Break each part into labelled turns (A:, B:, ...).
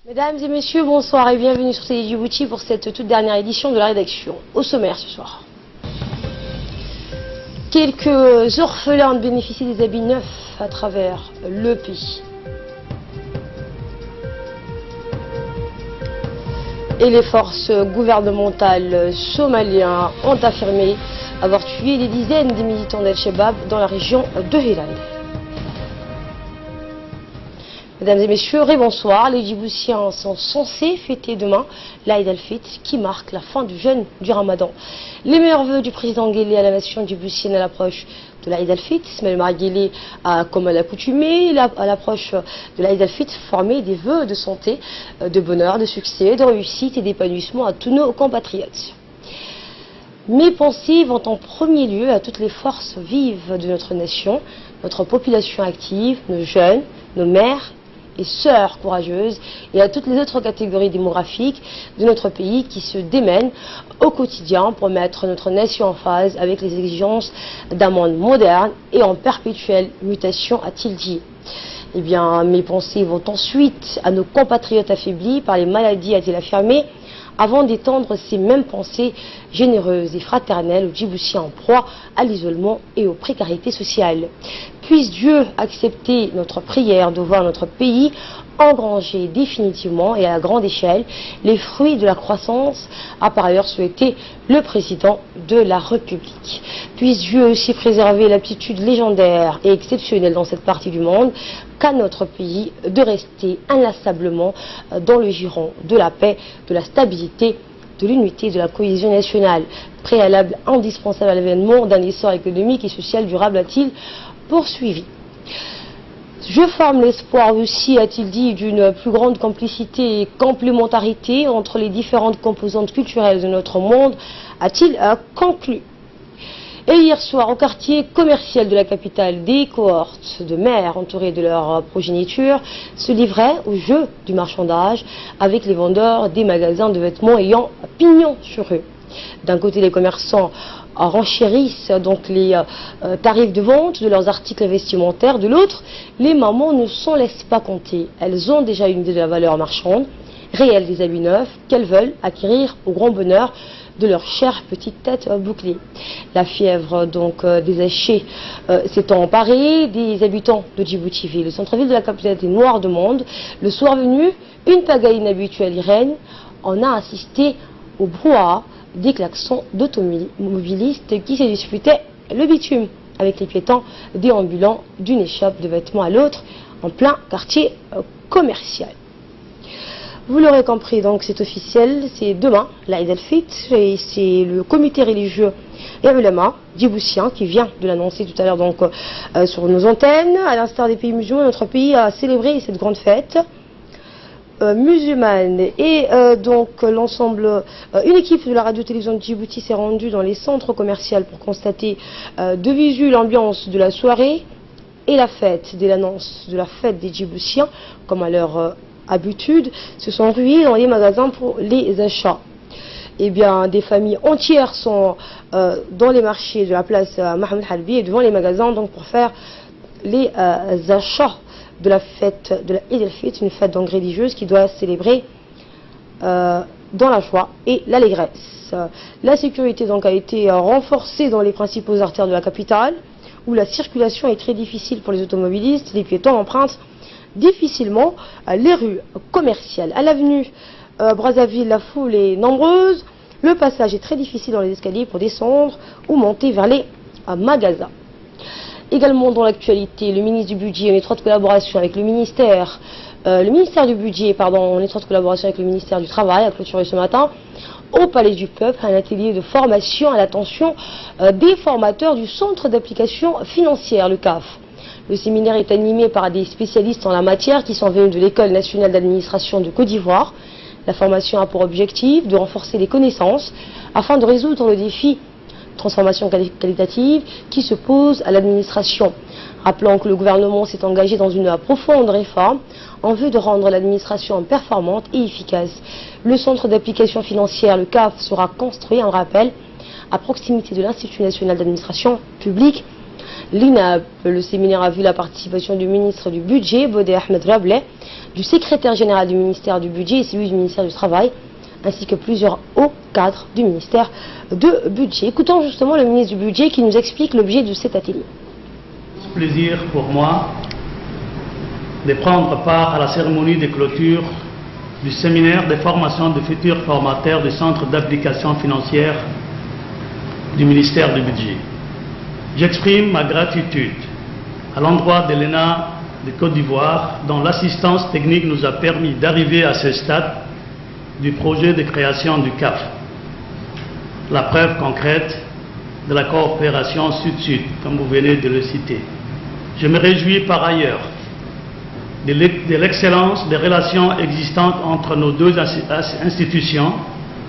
A: Mesdames et messieurs, bonsoir et bienvenue sur Télé Djibouti pour cette toute dernière édition de la rédaction. Au sommaire ce soir. Quelques orphelins bénéficient des habits neufs à travers le pays. Et les forces gouvernementales somaliennes ont affirmé avoir tué des dizaines de militants d'Al-Shabaab dans la région de Hiral. Mesdames et messieurs, bonsoir. Les Djiboutiens sont censés fêter demain l'Aïd al-Fitr qui marque la fin du jeûne du Ramadan. Les meilleurs vœux du président Guelleh à la nation djiboutienne à l'approche de l'Aïd al-Fitr. Ismaël Omar Guelleh a, comme à l'accoutumée, à l'approche de l'Aïd al-Fitr, formé des vœux de santé, de bonheur, de succès, de réussite et d'épanouissement à tous nos compatriotes. Mes pensées vont en premier lieu à toutes les forces vives de notre nation, notre population active, nos jeunes, nos mères et sœurs courageuses et à toutes les autres catégories démographiques de notre pays qui se démènent au quotidien pour mettre notre nation en phase avec les exigences d'un monde moderne et en perpétuelle mutation, a-t-il dit. Eh bien, mes pensées vont ensuite à nos compatriotes affaiblis par les maladies, a-t-il affirmé, avant d'étendre ces mêmes pensées généreuses et fraternelles aux Djiboutiens en proie à l'isolement et aux précarités sociales. Puisse Dieu accepter notre prière de voir notre pays engranger définitivement et à grande échelle les fruits de la croissance, a par ailleurs souhaité le président de la République. Puisse Dieu aussi préserver l'aptitude légendaire et exceptionnelle dans cette partie du monde qu'a notre pays de rester inlassablement dans le giron de la paix, de la stabilité, de l'unité, de la cohésion nationale, préalable indispensable à l'avènement d'un essor économique et social durable, a-t-il poursuivi. Je forme l'espoir aussi, a-t-il dit, d'une plus grande complicité et complémentarité entre les différentes composantes culturelles de notre monde, a-t-il conclu. Et hier soir, au quartier commercial de la capitale, des cohortes de mères entourées de leur progéniture se livraient au jeu du marchandage avec les vendeurs des magasins de vêtements ayant pignon sur eux. D'un côté, les commerçants renchérissent donc les tarifs de vente de leurs articles vestimentaires. De l'autre, les mamans ne s'en laissent pas compter. Elles ont déjà une idée de la valeur marchande réelle des habits neufs qu'elles veulent acquérir au grand bonheur de leur chère petite tête bouclée. La fièvre donc des hachés s'étant emparée des habitants de Djibouti-Ville. Le centre-ville de la capitale était noir de monde. Le soir venu, une pagaille inhabituelle y règne. On a assisté au brouhaha des klaxons d'automobilistes qui se disputaient le bitume avec les piétons déambulant d'une échoppe de vêtements à l'autre en plein quartier commercial. Vous l'aurez compris, donc c'est officiel, c'est demain, l'Aïd al-Fitr, et c'est le comité religieux et ulama djiboutien qui vient de l'annoncer tout à l'heure donc sur nos antennes. À l'instar des pays musulmans, notre pays a célébré cette grande fête musulmane et donc l'ensemble, une équipe de la radio-télévision de Djibouti s'est rendue dans les centres commerciaux pour constater de visu l'ambiance de la soirée et la fête. Dès l'annonce de la fête des Djiboutiens, comme à leur habitude, se sont rués dans les magasins pour les achats. Eh bien, des familles entières sont dans les marchés de la place Mohamed Halbi et devant les magasins donc pour faire les achats de la fête de l'Aïd al-Fitr, une fête donc religieuse qui doit célébrer dans la joie et l'allégresse. La sécurité donc a été renforcée dans les principaux artères de la capitale où la circulation est très difficile pour les automobilistes. Les piétons empruntent difficilement les rues commerciales. À l'avenue Brazzaville, la foule est nombreuse. Le passage est très difficile dans les escaliers pour descendre ou monter vers les magasins. Également dans l'actualité, le ministre du Budget en étroite collaboration avec le ministère du Budget, en étroite collaboration avec le ministère du Travail, a clôturé ce matin au Palais du Peuple un atelier de formation à l'attention des formateurs du Centre d'application financière, le CAF. Le séminaire est animé par des spécialistes en la matière qui sont venus de l'École nationale d'administration de Côte d'Ivoire. La formation a pour objectif de renforcer les connaissances afin de résoudre le défi transformation qualitative qui se pose à l'administration. Rappelons que le gouvernement s'est engagé dans une profonde réforme en vue de rendre l'administration performante et efficace. Le centre d'application financière, le CAF, sera construit, on rappelle, à proximité de l'Institut national d'administration publique l'INAP. Le séminaire a vu la participation du ministre du Budget, Bodé Ahmed Rabelais, du secrétaire général du ministère du Budget et celui du ministère du Travail, ainsi que plusieurs hauts cadres du ministère de Budget. Écoutons justement le ministre du Budget qui nous explique l'objet de cet atelier.
B: C'est un plaisir pour moi de prendre part à la cérémonie de clôture du séminaire de formation de futurs formateurs du Centre d'application financière du ministère du Budget. J'exprime ma gratitude à l'endroit de l'ENA de Côte d'Ivoire, dont l'assistance technique nous a permis d'arriver à ce stade du projet de création du CAF, la preuve concrète de la coopération Sud-Sud, comme vous venez de le citer. Je me réjouis par ailleurs de l'excellence des relations existantes entre nos deux institutions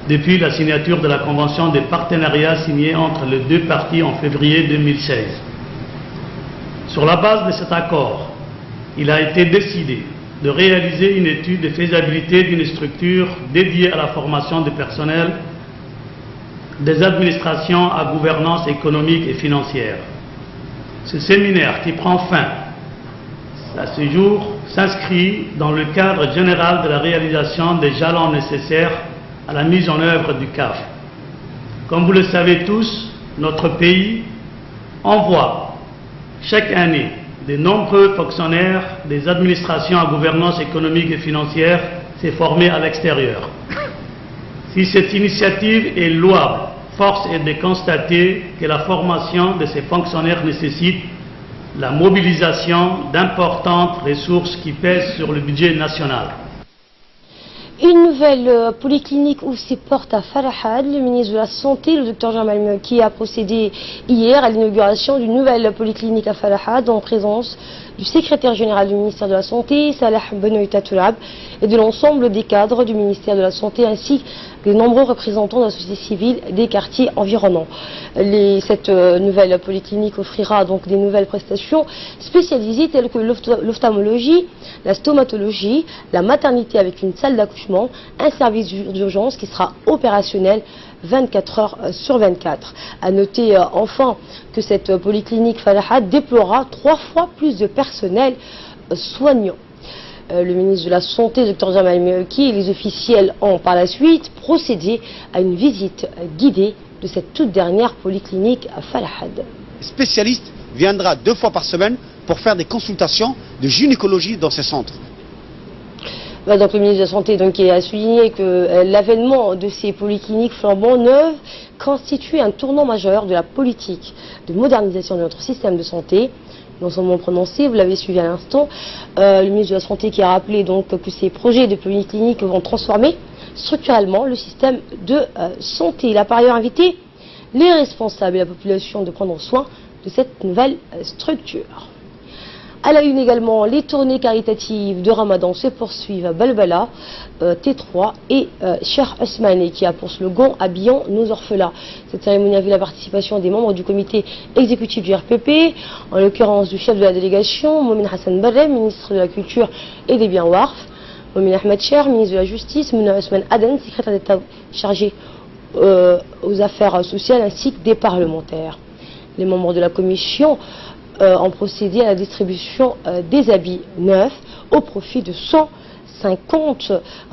B: depuis la signature de la convention de partenariat signée entre les deux parties en février 2016. Sur la base de cet accord, il a été décidé de réaliser une étude de faisabilité d'une structure dédiée à la formation du personnel des administrations à gouvernance économique et financière. Ce séminaire qui prend fin à ce jour s'inscrit dans le cadre général de la réalisation des jalons nécessaires à la mise en œuvre du CAF. Comme vous le savez tous, notre pays envoie chaque année de nombreux fonctionnaires des administrations à gouvernance économique et financière se former à l'extérieur. Si cette initiative est louable, force est de constater que la formation de ces fonctionnaires nécessite la mobilisation d'importantes ressources qui pèsent sur le budget national.
A: Une nouvelle polyclinique ouvre ses portes à Farahad. Le ministre de la Santé, le Dr Jamal Meuki, a procédé hier à l'inauguration d'une nouvelle polyclinique à Farahad en présence du secrétaire général du ministère de la Santé, Salah Benoïta Tourab, et de l'ensemble des cadres du ministère de la Santé ainsi que de nombreux représentants de la société civile des quartiers environnants. Cette nouvelle polyclinique offrira donc des nouvelles prestations spécialisées telles que l'ophtalmologie, la stomatologie, la maternité avec une salle d'accouchement, un service d'urgence qui sera opérationnel 24 heures sur 24. A noter enfin que cette polyclinique Farahad déploiera 3 fois plus de personnel soignant. Le ministre de la Santé, Dr Jamal Meuki, et les officiels ont par la suite procédé à une visite guidée de cette toute dernière polyclinique à Farahad.
C: Le spécialiste viendra 2 fois par semaine pour faire des consultations de gynécologie dans ces centres.
A: Donc le ministre de la Santé a souligné que l'avènement de ces polycliniques flambant neuves constitue un tournant majeur de la politique de modernisation de notre système de santé. Dans son mot prononcé, vous l'avez suivi à l'instant, le ministre de la Santé qui a rappelé donc que ces projets de polycliniques vont transformer structurellement le système de santé. Il a par ailleurs invité les responsables et la population de prendre soin de cette nouvelle structure. À la une également, les tournées caritatives de Ramadan se poursuivent à Balbala, T3 et Cheikh Ousmane qui a pour slogan « Habillons nos orphelins ». Cette cérémonie a vu la participation des membres du comité exécutif du RPP, en l'occurrence du chef de la délégation, Momin Hassan Barre, ministre de la Culture et des Biens Warf, Momin Ahmed Cher, ministre de la Justice, Mouna Ousmane Aden, secrétaire d'État chargé aux affaires sociales, ainsi que des parlementaires. Les membres de la commission ont procédé à la distribution des habits neufs au profit de 150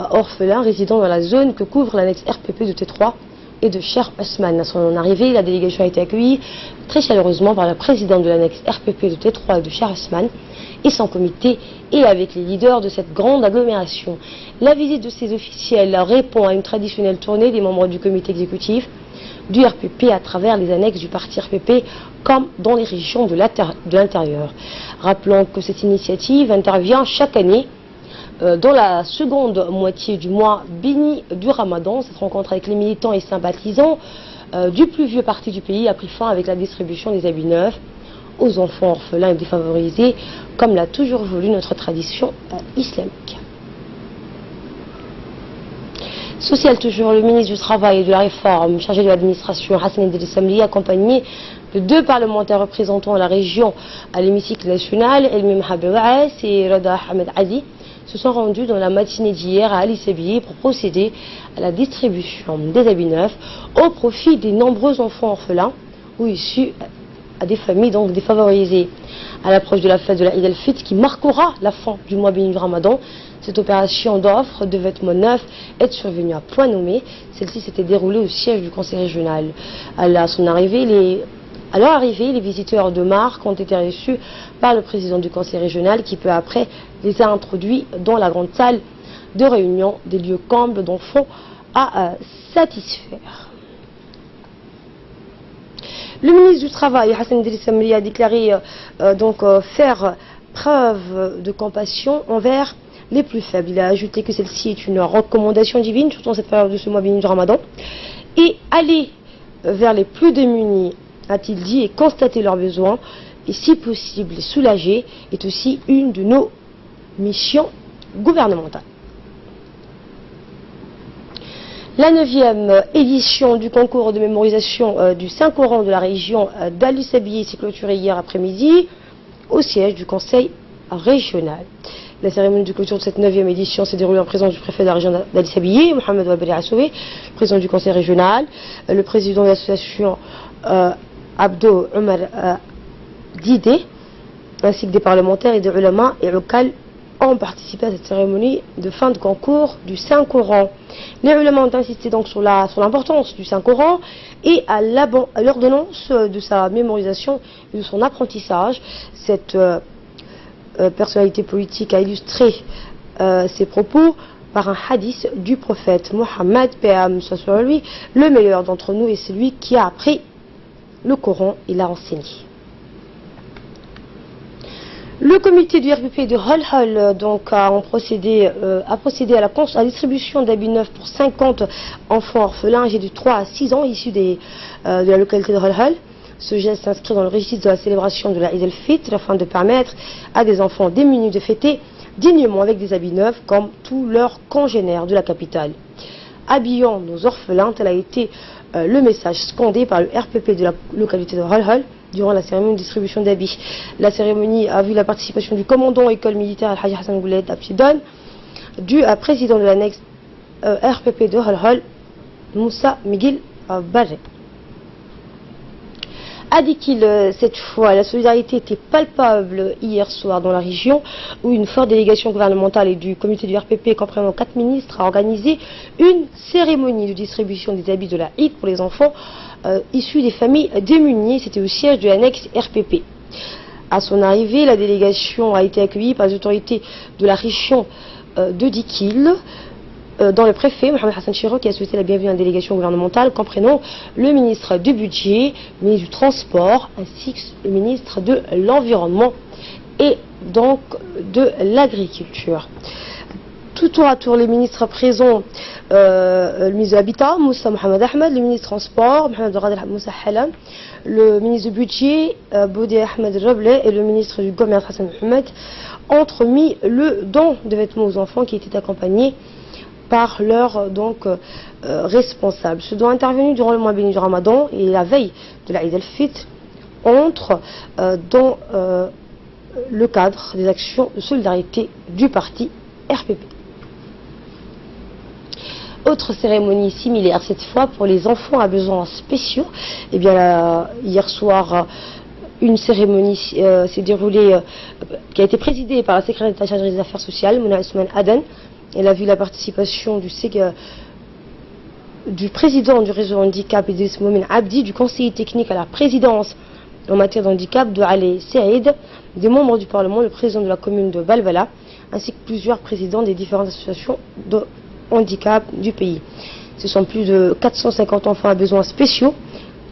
A: orphelins résidant dans la zone que couvre l'annexe RPP de T3 et de Cheikh Ousmane. À son arrivée, la délégation a été accueillie très chaleureusement par la présidente de l'annexe RPP de T3 et de Cheikh Ousmane et son comité et avec les leaders de cette grande agglomération. La visite de ces officiels répond à une traditionnelle tournée des membres du comité exécutif du RPP à travers les annexes du parti RPP comme dans les régions de l'intérieur. Rappelons que cette initiative intervient chaque année dans la seconde moitié du mois béni du Ramadan. Cette rencontre avec les militants et sympathisants du plus vieux parti du pays a pris fin avec la distribution des habits neufs aux enfants orphelins et défavorisés, comme l'a toujours voulu notre tradition islamique. Social toujours, le ministre du Travail et de la Réforme, chargé de l'administration, Hassan Idriss Samli, accompagné de 2 parlementaires représentant la région à l'hémicycle national, Elmim Habouaas et Rada Ahmed Adi, se sont rendus dans la matinée d'hier à Ali Sabihi pour procéder à la distribution des habits neufs au profit des nombreux enfants orphelins ou issus à des familles donc défavorisées. À l'approche de la fête de la Eid al-Fitr qui marquera la fin du mois béni du Ramadan, cette opération d'offre de vêtements neufs est survenue à point nommé. Celle-ci s'était déroulée au siège du conseil régional. À leur arrivée, les visiteurs de marque ont été reçus par le président du conseil régional qui peu après les a introduits dans la grande salle de réunion des lieux combles d'enfants à satisfaire. Le ministre du Travail, Hassan Idriss Amri, a déclaré faire preuve de compassion envers les plus faibles. Il a ajouté que celle-ci est une recommandation divine, surtout en cette période de ce mois béni du Ramadan. Et aller vers les plus démunis, a-t-il dit, et constater leurs besoins, et si possible les soulager, est aussi une de nos missions gouvernementales. La 9e édition du concours de mémorisation du Saint-Coran de la région d'Al-Sabieh s'est clôturée hier après-midi au siège du conseil régional. La cérémonie de clôture de cette 9e édition s'est déroulée en présence du préfet de la région d'Al-Sabieh, Mohamed Wabri Assoué, le président du conseil régional, le président de l'association Abdo Omar Didé, ainsi que des parlementaires et des ulama et locales ont participé à cette cérémonie de fin de concours du Saint-Coran. Les ulama ont insisté donc sur l'importance du Saint-Coran et à l'ordonnance de sa mémorisation et de son apprentissage. Cette personnalité politique a illustré ses propos par un hadith du prophète Mohammed, paix et salut sur lui, le meilleur d'entre nous est celui qui a appris le Coran et l'a enseigné. Le comité du RPP de Hol a procédé à la distribution d'habits neufs pour 50 enfants orphelins âgés de 3 à 6 ans issus de la localité de Hol. Ce geste s'inscrit dans le registre de la célébration de la Eid al-Fitr afin de permettre à des enfants démunis de fêter dignement avec des habits neufs comme tous leurs congénères de la capitale. Habillons nos orphelins, tel a été le message scandé par le RPP de la localité de Hol durant la cérémonie de distribution d'habits. La cérémonie a vu la participation du commandant école militaire Al-Haji Hassan Gouled Absidon, du président de l'annexe RPP de Hol, Moussa Miguel Barre. A dit qu'il, cette fois, la solidarité était palpable hier soir dans la région où une forte délégation gouvernementale et du comité du RPP comprenant 4 ministres a organisé une cérémonie de distribution des habits de la Eid pour les enfants issus des familles démunies. C'était au siège de l'annexe RPP. À son arrivée, la délégation a été accueillie par les autorités de la région de Dikil, dans le préfet Mohamed Hassan Chiro qui a souhaité la bienvenue à la délégation gouvernementale comprenant le ministre du budget, le ministre du transport ainsi que le ministre de l'environnement et donc de l'agriculture. Tout tour à tour, les ministres présents, le ministre de l'Habitat, Moussa Mohamed Ahmed, le ministre du Transport, Mohamed Ghadir Moussa Halam, le ministre du Budget, Boudi Ahmed Rableh et le ministre du Commerce Hassan Mohamed ont remis le don de vêtements aux enfants qui était accompagné par leurs responsables. Ce don intervenu durant le mois béni du Ramadan et la veille de la Eid al-Fitr entre dans le cadre des actions de solidarité du parti RPP. Autre cérémonie similaire, cette fois pour les enfants à besoins spéciaux. Eh bien, hier soir, une cérémonie s'est déroulée, qui a été présidée par la secrétaire d'État chargée des affaires sociales, Mouna Ousmane Aden. Elle a vu la participation du président du réseau handicap, Idriss Momin Abdi, du conseiller technique à la présidence en matière de handicap, de Ali Saïd, des membres du Parlement, le président de la commune de Balbala, ainsi que plusieurs présidents des différentes associations de handicap du pays. Ce sont plus de 450 enfants à besoins spéciaux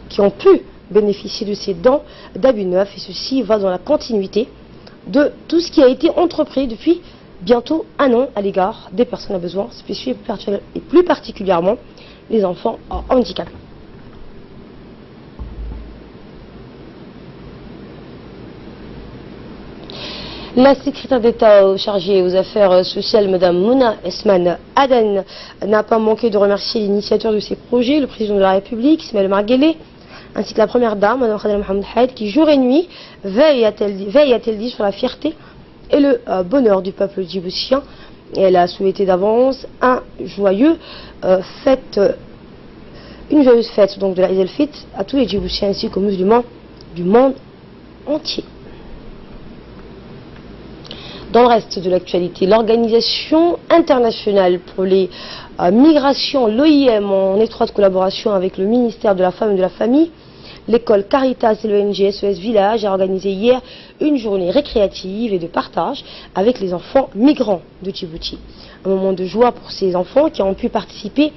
A: qui ont pu bénéficier de ces dons d'habits neufs et ceci va dans la continuité de tout ce qui a été entrepris depuis bientôt un an à l'égard des personnes à besoins spéciaux et plus particulièrement les enfants handicapés. La secrétaire d'État chargée aux affaires sociales, Mme Mouna Ousmane Aden, n'a pas manqué de remercier l'initiateur de ces projets, le président de la République, Ismaël Marguele, ainsi que la première dame, Mme Khadija Mohamed Haïd, qui jour et nuit veille, a-t-elle dit, sur la fierté et le bonheur du peuple djiboutien. Et elle a souhaité d'avance une joyeuse fête donc de la Eid al-Fitr à tous les Djiboutiens ainsi qu'aux musulmans du monde entier. Dans le reste de l'actualité, l'Organisation internationale pour les migrations, l'OIM, en étroite collaboration avec le ministère de la Femme et de la Famille, l'école Caritas et l'ONG SOS Village a organisé hier une journée récréative et de partage avec les enfants migrants de Djibouti. Un moment de joie pour ces enfants qui ont pu participer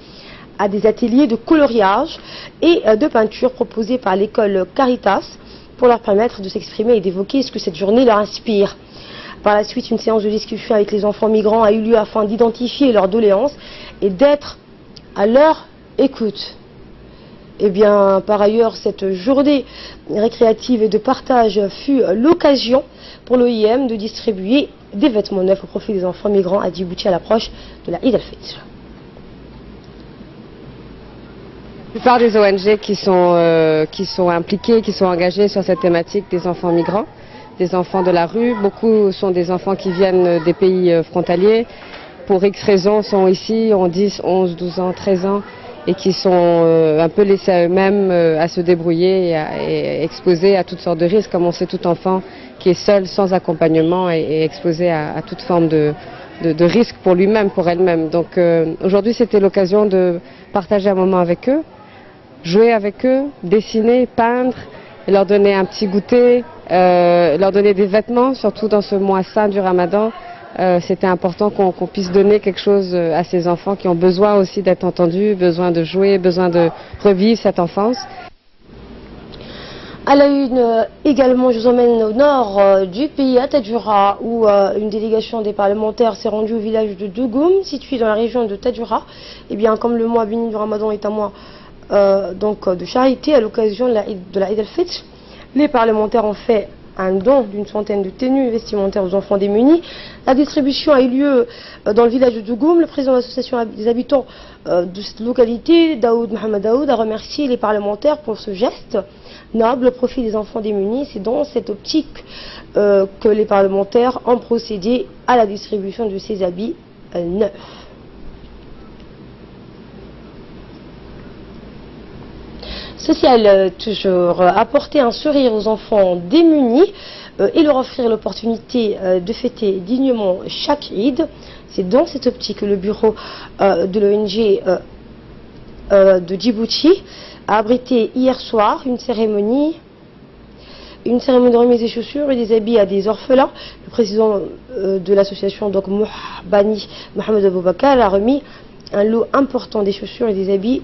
A: à des ateliers de coloriage et de peinture proposés par l'école Caritas pour leur permettre de s'exprimer et d'évoquer ce que cette journée leur inspire. Par la suite, une séance de discussion avec les enfants migrants a eu lieu afin d'identifier leurs doléances et d'être à leur écoute. Eh bien, par ailleurs, cette journée récréative et de partage fut l'occasion pour l'OIM de distribuer des vêtements neufs au profit des enfants migrants à Djibouti à l'approche de la Eid al-Fitr.
D: La plupart des ONG qui sont impliquées, qui sont engagées sur cette thématique des enfants migrants, des enfants de la rue, beaucoup sont des enfants qui viennent des pays frontaliers, pour X raisons sont ici, ont 10, 11, 12 ans, 13 ans, et qui sont un peu laissés à eux-mêmes à se débrouiller et exposés à toutes sortes de risques, comme on sait tout enfant qui est seul, sans accompagnement et exposé à toute forme de risque pour lui-même, pour elle-même. Donc aujourd'hui c'était l'occasion de partager un moment avec eux, jouer avec eux, dessiner, peindre, leur donner un petit goûter, leur donner des vêtements, surtout dans ce mois saint du Ramadan. C'était important qu'on puisse donner quelque chose à ces enfants qui ont besoin aussi d'être entendus, besoin de jouer, besoin de revivre cette enfance.
A: À la une également, je vous emmène au nord du pays, à Tadjoura, où une délégation des parlementaires s'est rendue au village de Dougoum, situé dans la région de Tadjoura. Et bien, comme le mois béni du Ramadan est un mois de charité, à l'occasion de la Eid al-Fitr, les parlementaires ont fait un don d'une centaine de tenues vestimentaires aux enfants démunis. La distribution a eu lieu dans le village de Dougoum. Le président de l'association des habitants de cette localité, Mohamed Daoud, a remercié les parlementaires pour ce geste noble au profit des enfants démunis. C'est dans cette optique que les parlementaires ont procédé à la distribution de ces habits neufs. Social, toujours, apporter un sourire aux enfants démunis et leur offrir l'opportunité de fêter dignement chaque Eid. C'est dans cette optique que le bureau de l'ONG de Djibouti a abrité hier soir une cérémonie de remise des chaussures et des habits à des orphelins. Le président de l'association, donc Mohamed Aboubakar, a remis un lot important des chaussures et des habits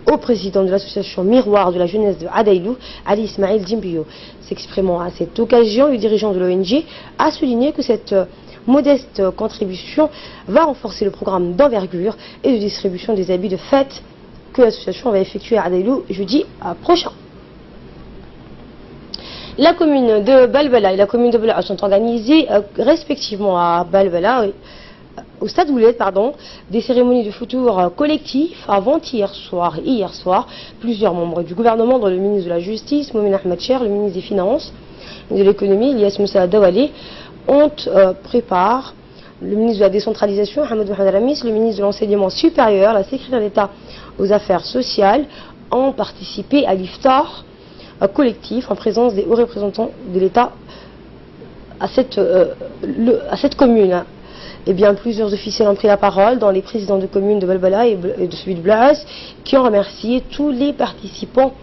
A: au président de l'association Miroir de la jeunesse de Adaïlou, Ali Ismail Djimbio. S'exprimant à cette occasion, le dirigeant de l'ONG a souligné que cette modeste contribution va renforcer le programme d'envergure et de distribution des habits de fête que l'association va effectuer à Adaïlou jeudi prochain. La commune de Balbala et la commune de Bela sont organisées respectivement à Balbala, au stade Ouled, des cérémonies de foutour collectif avant-hier soir et hier soir. Plusieurs membres du gouvernement, dont le ministre de la Justice, Momin Ahmed Cher, le ministre des Finances et de l'Économie, Ilyas Moussa Dawale, ont préparé le ministre de la Décentralisation, Hamed Mohamed Ramis, le ministre de l'Enseignement supérieur, la secrétaire d'État aux Affaires sociales, ont participé à l'iftar collectif en présence des hauts représentants de l'État à cette commune. Eh bien, plusieurs officiels ont pris la parole, dans les présidents de communes de Balbala et de celui de Blaas, qui ont remercié tous les participants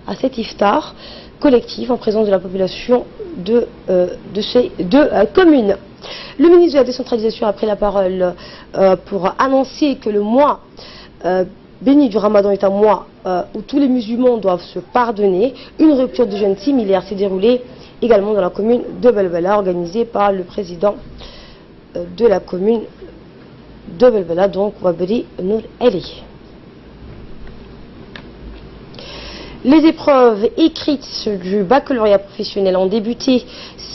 A: à cet iftar collectif en présence de la population de ces deux communes. Le ministre de la Décentralisation a pris la parole pour annoncer que le mois béni du Ramadan est un mois où tous les musulmans doivent se pardonner. Une rupture de jeûne similaire s'est déroulée également dans la commune de Balbala, organisée par le président de la commune de Balbala, donc Wabri Nour Eli. Les épreuves écrites du baccalauréat professionnel ont débuté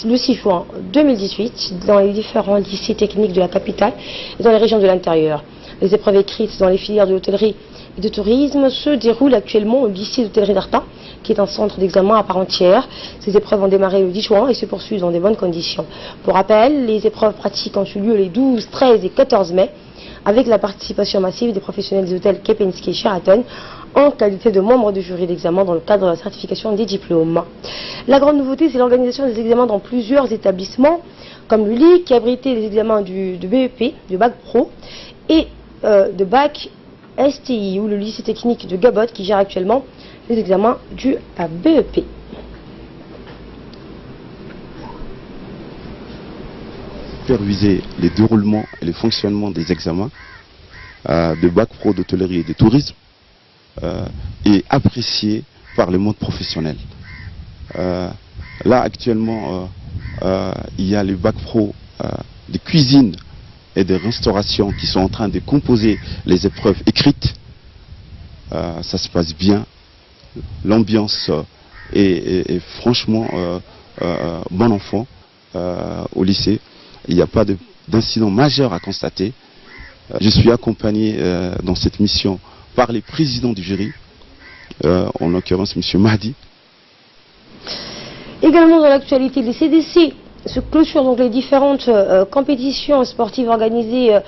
A: le 6 juin 2018 dans les différents lycées techniques de la capitale et dans les régions de l'intérieur. Les épreuves écrites dans les filières de l'hôtellerie et de tourisme se déroulent actuellement au lycée d'hôtellerie d'Arta, qui est un centre d'examen à part entière. Ces épreuves ont démarré le 10 juin et se poursuivent dans de bonnes conditions. Pour rappel, les épreuves pratiques ont eu lieu les 12, 13 et 14 mai, avec la participation massive des professionnels des hôtels Kempinski et Sheraton, en qualité de membre du jury d'examen dans le cadre de la certification des diplômes. La grande nouveauté, c'est l'organisation des examens dans plusieurs établissements, comme l'ULI qui abritait les examens de BEP, de Bac Pro et de Bac STI, ou le lycée technique de Gabot qui gère actuellement les examens du BEP.
E: Superviser les déroulements et le fonctionnement des examens de Bac Pro d'hôtellerie et de tourisme et apprécié par le monde professionnel. Là actuellement il y a le Bac Pro de cuisine et de restauration qui sont en train de composer les épreuves écrites. Ça se passe bien, l'ambiance est franchement bon enfant au lycée. Il n'y a pas d'incident majeur à constater. Je suis accompagné dans cette mission par les présidents du jury, en l'occurrence M. Mahdi.
A: Également dans l'actualité, les CDC se clôturent donc les différentes compétitions sportives organisées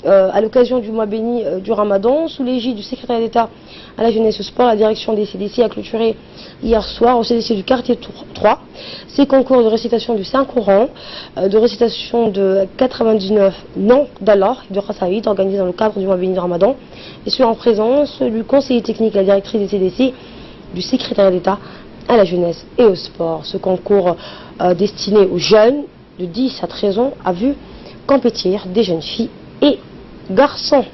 A: à l'occasion du mois béni du Ramadan. Sous l'égide du secrétaire d'État à la jeunesse et au sport, la direction des CDC a clôturé hier soir au CDC du quartier 3 ces concours de récitation du Saint-Coran, de récitation de 99 noms d'Allah et de Khassaïd organisés dans le cadre du mois béni du Ramadan, et ce en présence du conseiller technique, la directrice des CDC, du secrétaire d'État à la jeunesse et au sport. Ce concours destiné aux jeunes de 10 à 13 ans a vu compétir des jeunes filles et garçons.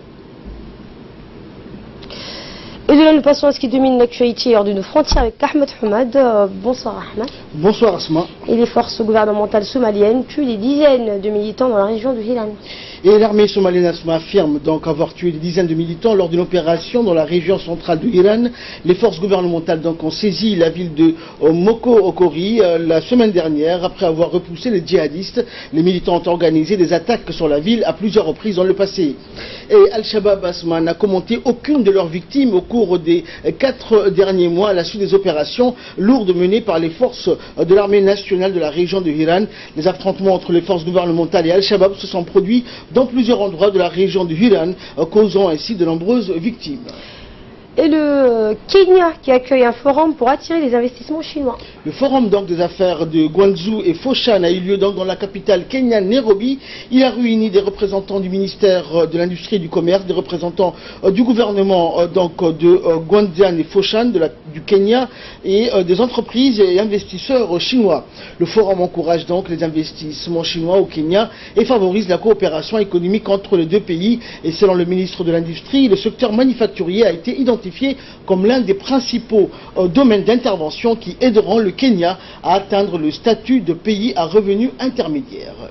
A: Et de là, nous passons à ce qui domine l'actualité hors de nos frontières avec Ahmed Hamad. Bonsoir Ahmed.
F: Bonsoir Asma.
A: Et les forces gouvernementales somaliennes tuent des dizaines de militants dans la région du Hiran.
F: Et l'armée somalienne Asma affirme donc avoir tué des dizaines de militants lors d'une opération dans la région centrale du Hiran. Les forces gouvernementales donc ont saisi la ville de Moko Okori la semaine dernière après avoir repoussé les djihadistes. Les militants ont organisé des attaques sur la ville à plusieurs reprises dans le passé. Et Al-Shabaab Asma n'a commenté aucune de leurs victimes au cours des 4 derniers mois à la suite des opérations lourdes menées par les forces de l'armée nationale de la région de Hiran. Les affrontements entre les forces gouvernementales et Al-Shabaab se sont produits dans plusieurs endroits de la région du Hiran, causant ainsi de nombreuses victimes.
A: Et le Kenya qui accueille un forum pour attirer les investissements chinois.
F: Le forum donc des affaires de Guangzhou et Foshan a eu lieu donc dans la capitale kenyane Nairobi. Il a réuni des représentants du ministère de l'Industrie et du Commerce, des représentants du gouvernement donc de Guangzhou et Foshan du Kenya et des entreprises et investisseurs chinois. Le forum encourage donc les investissements chinois au Kenya et favorise la coopération économique entre les deux pays. Et selon le ministre de l'Industrie, le secteur manufacturier a été identifié comme l'un des principaux domaines d'intervention qui aideront le Kenya à atteindre le statut de pays à revenus intermédiaires.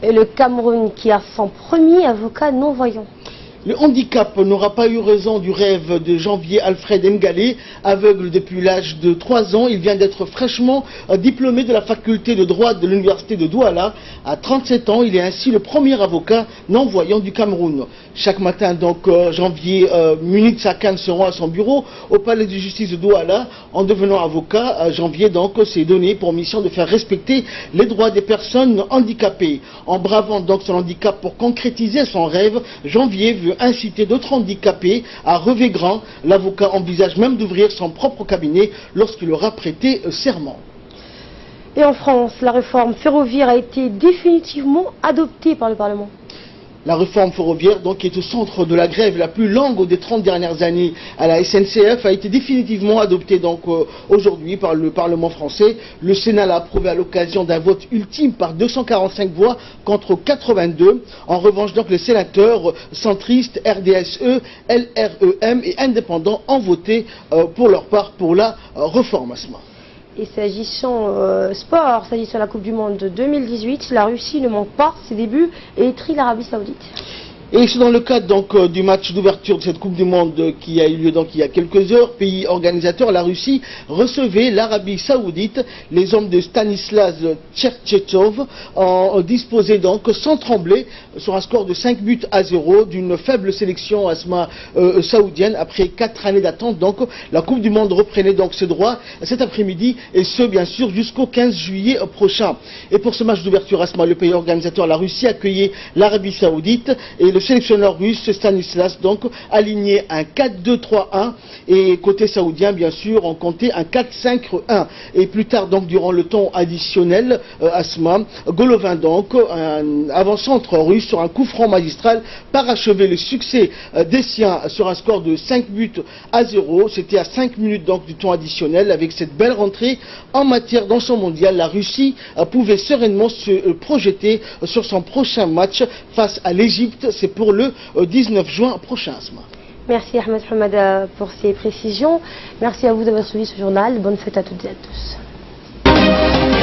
A: Et le Cameroun qui a son premier avocat non-voyant.
F: Le handicap n'aura pas eu raison du rêve de Janvier Alfred Mgalé, aveugle depuis l'âge de 3 ans. Il vient d'être fraîchement diplômé de la faculté de droit de l'université de Douala. À 37 ans, il est ainsi le premier avocat non-voyant du Cameroun. Chaque matin, donc, Janvier muni de sa canne se rend à son bureau au palais de justice de Douala. En devenant avocat, Janvier donc s'est donné pour mission de faire respecter les droits des personnes handicapées. En bravant donc son handicap pour concrétiser son rêve, Janvier veut inciter d'autres handicapés à rêver grand. L'avocat envisage même d'ouvrir son propre cabinet lorsqu'il aura prêté serment.
A: Et en France, la réforme ferroviaire a été définitivement adoptée par le Parlement.
F: La réforme ferroviaire, donc, qui est au centre de la grève la plus longue des 30 dernières années à la SNCF, a été définitivement adoptée donc aujourd'hui par le Parlement français. Le Sénat l'a approuvé à l'occasion d'un vote ultime par 245 voix contre 82. En revanche, donc, les sénateurs centristes, RDSE, LREM et indépendants ont voté pour leur part pour la réforme.
A: Et s'agissant sport, s'agissant de la Coupe du Monde de 2018, la Russie ne manque pas ses débuts et étrie l'Arabie Saoudite.
F: Et c'est dans le cadre donc du match d'ouverture de cette Coupe du Monde qui a eu lieu donc il y a quelques heures. Pays organisateur, la Russie recevait l'Arabie Saoudite. Les hommes de Stanislas Tchertchetov ont disposé donc sans trembler sur un score de 5-0 d'une faible sélection saoudienne. Après 4 années d'attente, donc la Coupe du Monde reprenait donc ses droits cet après-midi, et ce bien sûr jusqu'au 15 juillet prochain. Et pour ce match d'ouverture, le pays organisateur, la Russie, accueillait l'Arabie Saoudite, et le sélectionneur russe Stanislas donc aligné un 4-2-3-1 et côté saoudien bien sûr on comptait un 4-5-1 et plus tard donc durant le temps additionnel Asma Golovin donc un avant-centre russe sur un coup franc magistral parachevé le succès des siens sur un score de 5-0. C'était à 5 minutes donc du temps additionnel. Avec cette belle rentrée en matière dans son mondial, la Russie pouvait sereinement se projeter sur son prochain match face à l'Égypte. C'est pour le 19 juin prochain.
A: Merci Ahmed Hamada pour ces précisions. Merci à vous d'avoir suivi ce journal. Bonne fête à toutes et à tous.